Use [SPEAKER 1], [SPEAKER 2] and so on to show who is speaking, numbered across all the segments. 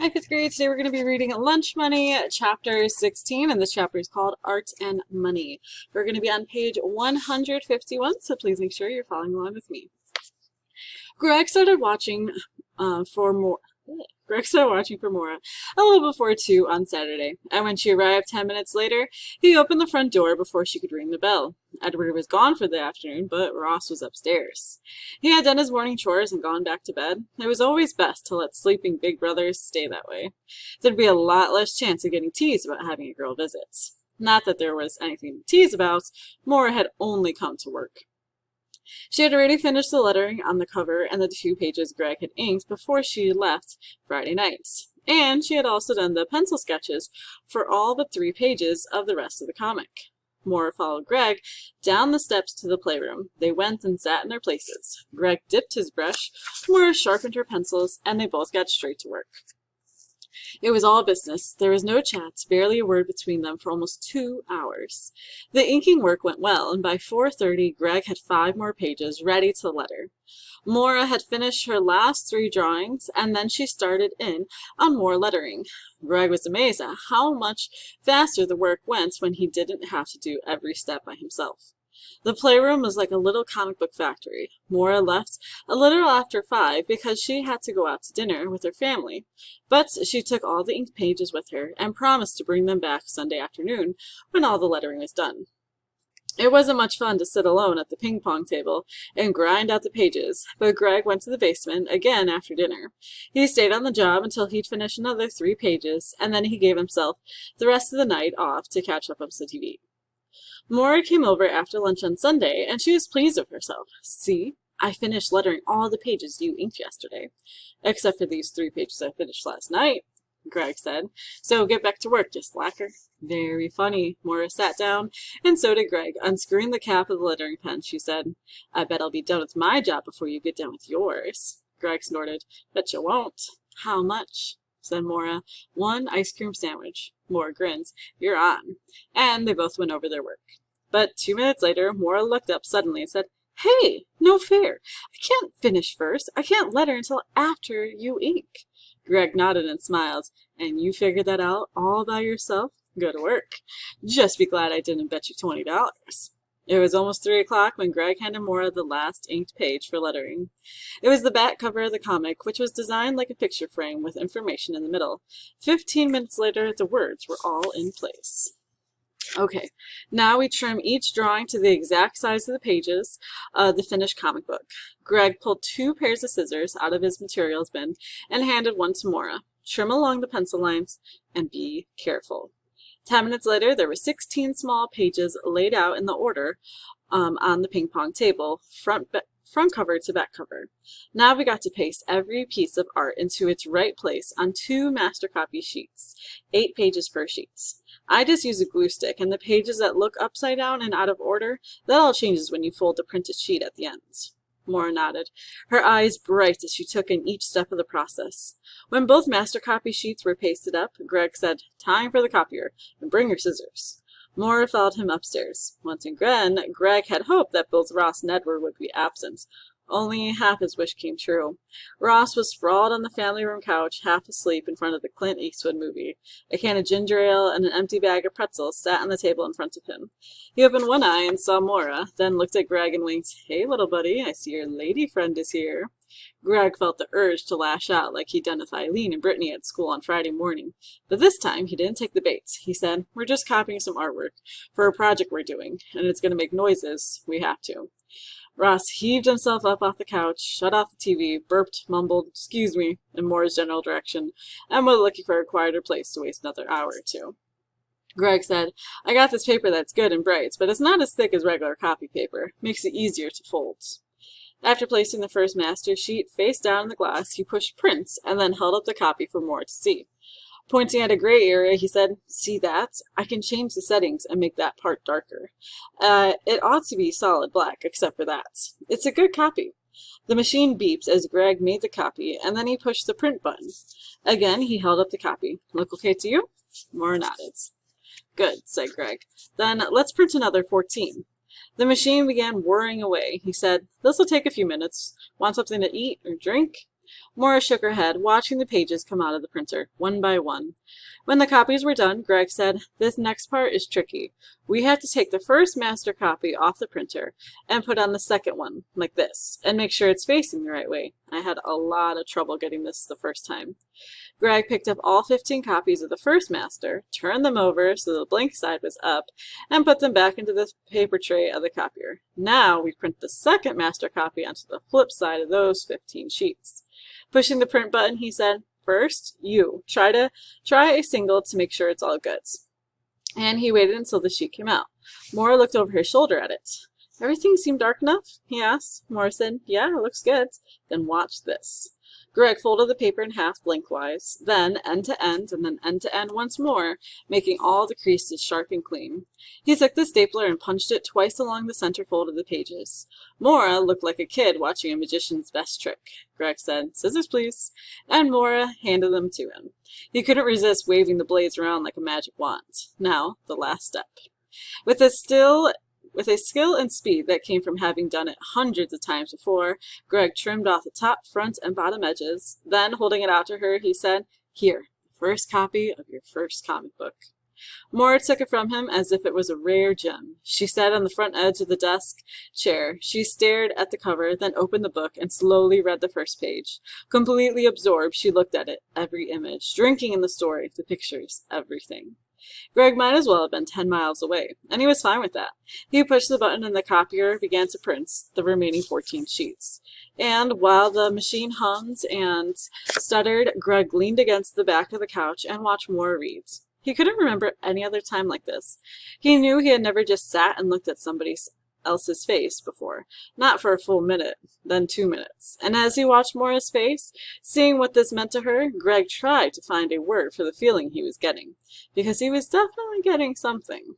[SPEAKER 1] Hi, 5th grade. Today we're going to be reading Lunch Money, chapter 16, and this chapter is called Art and Money. We're going to be on page 151, so please make sure you're following along with me. Greg started watching for more. Greg started watching for Mora a little before 2 on Saturday, and when she arrived 10 minutes later, he opened the front door before she could ring the bell. Edward was gone for the afternoon, but Ross was upstairs. He had done his morning chores and gone back to bed. It was always best to let sleeping big brothers stay that way. There'd be a lot less chance of getting teased about having a girl visit. Not that there was anything to tease about, Mora had only come to work. She had already finished the lettering on the cover and the 2 pages Greg had inked before she left Friday night. And she had also done the pencil sketches for all but 3 pages of the rest of the comic. Mora followed Greg down the steps to the playroom. They went and sat in their places. Greg dipped his brush, Mora sharpened her pencils, and they both got straight to work. It was all business. There was no chat, barely a word between them for almost 2 hours. The inking work went well, and by 4:30 Greg had 5 more pages ready to letter. Mora had finished her last 3 drawings, and then she started in on more lettering. Greg was amazed at how much faster the work went when he didn't have to do every step by himself. The playroom was like a little comic book factory. Mora left a little after 5 because she had to go out to dinner with her family, but she took all the inked pages with her and promised to bring them back Sunday afternoon when all the lettering was done. It wasn't much fun to sit alone at the ping-pong table and grind out the pages, but Greg went to the basement again after dinner. He stayed on the job until he'd finished another 3 pages, and then he gave himself the rest of the night off to catch up on some TV. Mora came over after lunch on Sunday, and she was pleased with herself. "See, I finished lettering all the pages you inked yesterday, except for these 3 pages I finished last night," Greg said. "So get back to work, you slacker." "Very funny." Mora sat down, and so did Greg. Unscrewing the cap of the lettering pen, she said, "I bet I'll be done with my job before you get done with yours." Greg snorted. "Bet you won't." "How much?" said Mora. "1 ice cream sandwich." Mora grinned. "You're on." And they both went over their work. But 2 minutes later, Mora looked up suddenly and said, "Hey, no fair. I can't finish first. I can't letter until after you ink." Greg nodded and smiled. "And you figured that out all by yourself? Good work. Just be glad I didn't bet you $20. It was almost 3 o'clock when Greg handed Mora the last inked page for lettering. It was the back cover of the comic, which was designed like a picture frame with information in the middle. 15 minutes later, the words were all in place. Okay, now we trim each drawing to the exact size of the pages of the finished comic book. Greg pulled 2 pairs of scissors out of his materials bin and handed one to Mora. "Trim along the pencil lines and be careful." 10 minutes later, there were 16 small pages laid out in the order on the ping-pong table, front cover to back cover. Now we got to paste every piece of art into its right place on 2 master copy sheets, 8 pages per sheet. I just use a glue stick, and the pages that look upside down and out of order, that all changes when you fold the printed sheet at the ends. Mora nodded, her eyes bright as she took in each step of the process. When both master copy sheets were pasted up, Greg said, "Time for the copier, and bring your scissors." Mora followed him upstairs. Once again, Greg had hoped that both Ross and Edward would be absent. Only half his wish came true. Ross was sprawled on the family room couch, half asleep in front of the Clint Eastwood movie. A can of ginger ale and an empty bag of pretzels sat on the table in front of him. He opened one eye and saw Mora, then looked at Greg and winked. "Hey, little buddy, I see your lady friend is here." Greg felt the urge to lash out like he'd done with Eileen and Brittany at school on Friday morning. But this time, he didn't take the bait. He said, "We're just copying some artwork for a project we're doing, and it's going to make noises. We have to." Ross heaved himself up off the couch, shut off the TV, burped, mumbled, "Excuse me," in Mora's general direction, and was looking for a quieter place to waste another hour or 2. Greg said, "I got this paper that's good and bright, but it's not as thick as regular copy paper. Makes it easier to fold." After placing the first master sheet face down in the glass, he pushed print and then held up the copy for Mora to see. Pointing at a gray area, he said, "See that? I can change the settings and make that part darker. It ought to be solid black, except for that. It's a good copy." The machine beeped as Greg made the copy, and then he pushed the print button. Again, he held up the copy. "Look okay to you?" Mora nodded. "Good," said Greg. "Then let's print another 14. The machine began whirring away. He said, "This'll take a few minutes. Want something to eat or drink?" Maura shook her head, watching the pages come out of the printer, one by one. When the copies were done, Greg said, "This next part is tricky. We have to take the first master copy off the printer and put on the second one, like this, and make sure it's facing the right way. I had a lot of trouble getting this the first time." Greg picked up all 15 copies of the first master, turned them over so the blank side was up, and put them back into the paper tray of the copier. "Now we print the second master copy onto the flip side of those 15 sheets." Pushing the print button, he said, "First, you try a single to make sure it's all good." And he waited until the sheet came out. Maura looked over her shoulder at it. "Everything seem dark enough?" he asked. Maura said, "Yeah, it looks good." "Then watch this." Greg folded the paper in half lengthwise, then end to end, and then end to end once more, making all the creases sharp and clean. He took the stapler and punched it twice along the center fold of the pages. Maura looked like a kid watching a magician's best trick. Greg said, "Scissors, please," and Maura handed them to him. He couldn't resist waving the blades around like a magic wand. Now, the last step. With a skill and speed that came from having done it hundreds of times before, Greg trimmed off the top, front, and bottom edges. Then, holding it out to her, he said, "Here, the first copy of your first comic book." Maura took it from him as if it was a rare gem. She sat on the front edge of the desk chair. She stared at the cover, then opened the book and slowly read the first page. Completely absorbed, she looked at it, every image, drinking in the story, the pictures, everything. Greg might as well have been 10 miles away, and he was fine with that. He pushed the button and the copier began to print the remaining 14 sheets. And while the machine hummed and stuttered, Greg leaned against the back of the couch and watched Maura read. He couldn't remember any other time like this. He knew he had never just sat and looked at somebody else's face before, not for a full minute, then 2 minutes. And as he watched Maura's face, seeing what this meant to her, Greg tried to find a word for the feeling he was getting, because he was definitely getting something.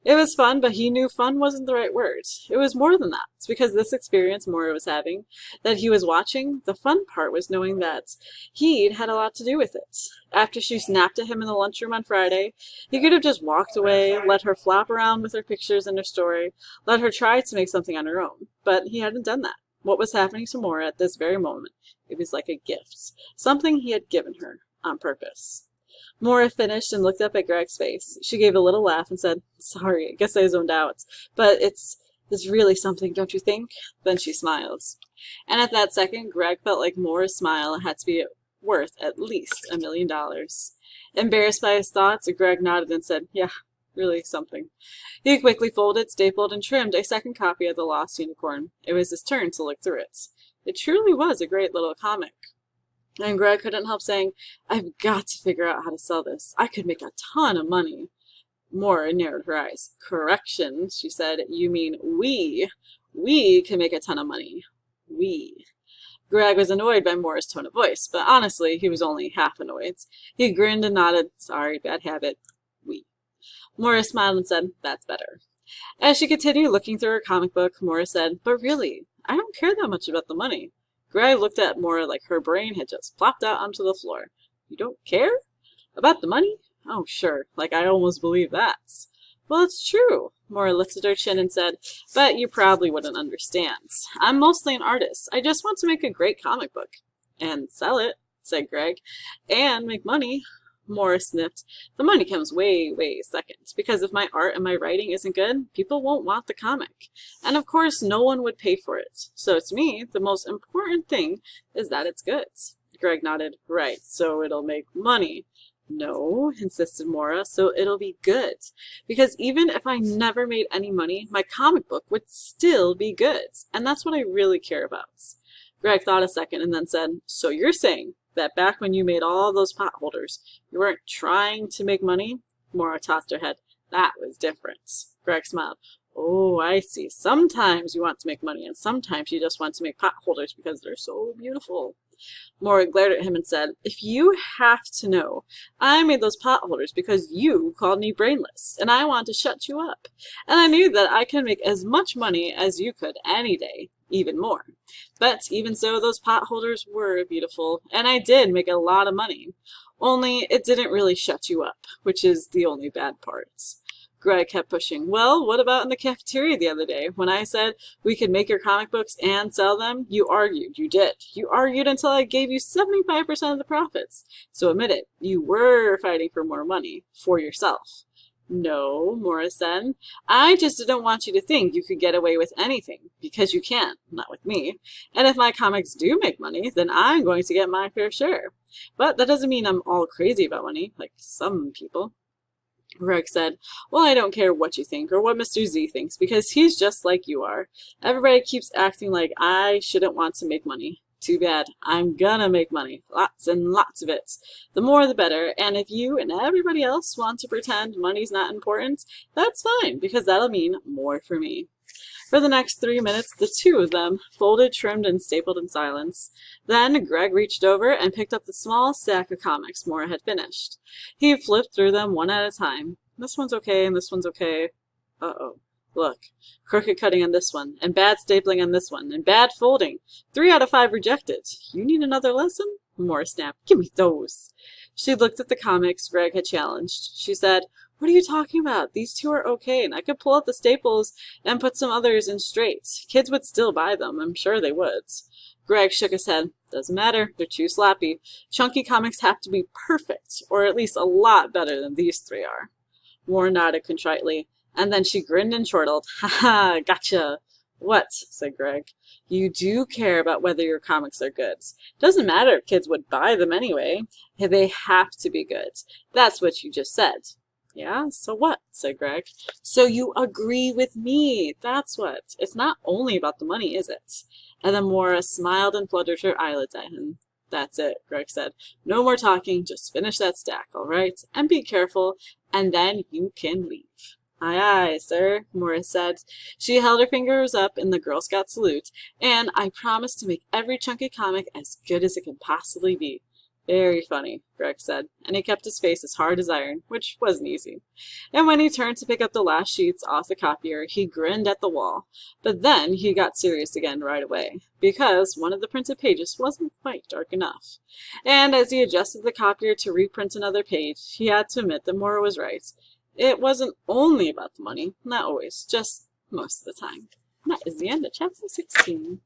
[SPEAKER 1] It was fun, but he knew fun wasn't the right word. It was more than that. It's because this experience Maura was having, that he was watching, the fun part was knowing that he'd had a lot to do with it. After she snapped at him in the lunchroom on Friday, he could have just walked away, let her flop around with her pictures and her story, let her try to make something on her own. But he hadn't done that. What was happening to Maura at this very moment, it was like a gift, something he had given her on purpose. Maura finished and looked up at Greg's face. She gave a little laugh and said, "Sorry, I guess I zoned out. But it's really something, don't you think?" Then she smiled. And at that second, Greg felt like Maura's smile had to be worth at least $1 million. Embarrassed by his thoughts, Greg nodded and said, "Yeah, really something." He quickly folded, stapled, and trimmed a second copy of The Lost Unicorn. It was his turn to look through it. It truly was a great little comic. And Greg couldn't help saying, "I've got to figure out how to sell this. I could make a ton of money." Maura narrowed her eyes. "Correction," she said. "You mean we. We can make a ton of money. We." Greg was annoyed by Maura's tone of voice, but honestly, he was only half annoyed. He grinned and nodded. "Sorry, bad habit. We." Maura smiled and said, "That's better." As she continued looking through her comic book, Maura said, "But really, I don't care that much about the money." Greg looked at Maura like her brain had just plopped out onto the floor. "You don't care? About the money? Oh, sure, like I almost believe that." "Well, it's true." Maura lifted her chin and said, "But you probably wouldn't understand. I'm mostly an artist. I just want to make a great comic book." "And sell it," said Greg, "and make money." Maura sniffed. "The money comes way, way second, because if my art and my writing isn't good, people won't want the comic. And of course, no one would pay for it. So to me, the most important thing is that it's good." Greg nodded. "Right, so it'll make money." "No," insisted Maura, "so it'll be good. Because even if I never made any money, my comic book would still be good. And that's what I really care about." Greg thought a second and then said, "So you're saying that back when you made all those pot holders, you weren't trying to make money?" Maura tossed her head. "That was different." Greg smiled. "Oh, I see. Sometimes you want to make money, and sometimes you just want to make pot holders because they're so beautiful." Maura glared at him and said, "If you have to know, I made those pot holders because you called me brainless, and I wanted to shut you up. And I knew that I could make as much money as you could any day, even more. But even so, those pot holders were beautiful, and I did make a lot of money. Only it didn't really shut you up, which is the only bad part." Greg kept pushing. Well, what about in the cafeteria the other day? When I said we could make your comic books and sell them, you argued. You did. You argued until I gave you 75% of the profits. So admit it, you were fighting for more money for yourself. No, Morris said. I just didn't want you to think you could get away with anything, because you can't, not with me. And if my comics do make money, then I'm going to get my fair share. But that doesn't mean I'm all crazy about money, like some people. Greg said, well, I don't care what you think or what Mr. Z thinks, because he's just like you are. Everybody keeps acting like I shouldn't want to make money. Too bad. I'm gonna make money. Lots and lots of it. The more the better, and if you and everybody else want to pretend money's not important, that's fine, because that'll mean more for me. For the next 3 minutes, the two of them folded, trimmed, and stapled in silence. Then Greg reached over and picked up the small stack of comics Maura had finished. He flipped through them one at a time. This one's okay, and this one's okay. Uh-oh. Look, crooked cutting on this one, and bad stapling on this one, and bad folding. 3 out of 5 rejected. You need another lesson? Maura snapped. Give me those. She looked at the comics Greg had challenged. She said, what are you talking about? These 2 are okay, and I could pull out the staples and put some others in straight. Kids would still buy them. I'm sure they would. Greg shook his head. Doesn't matter. They're too sloppy. Chunky comics have to be perfect, or at least a lot better than these 3 are. Maura nodded contritely, and then she grinned and chortled. Ha ha, gotcha. What? Said Greg. You do care about whether your comics are good. Doesn't matter if kids would buy them anyway. They have to be good. That's what you just said. Yeah, so what? Said Greg. So you agree with me. That's what. It's not only about the money, is it? And then Maura smiled and fluttered her eyelids at him. That's it, Greg said. No more talking. Just finish that stack, all right? And be careful, and then you can leave. Aye, aye, sir, Maura said. She held her fingers up in the Girl Scout salute, and I promise to make every chunky comic as good as it can possibly be. Very funny, Greg said, and he kept his face as hard as iron, which wasn't easy. And when he turned to pick up the last sheets off the copier, he grinned at the wall. But then he got serious again right away, because one of the printed pages wasn't quite dark enough. And as he adjusted the copier to reprint another page, he had to admit that Maura was right. It wasn't only about the money, not always, just most of the time. And that is the end of chapter 16.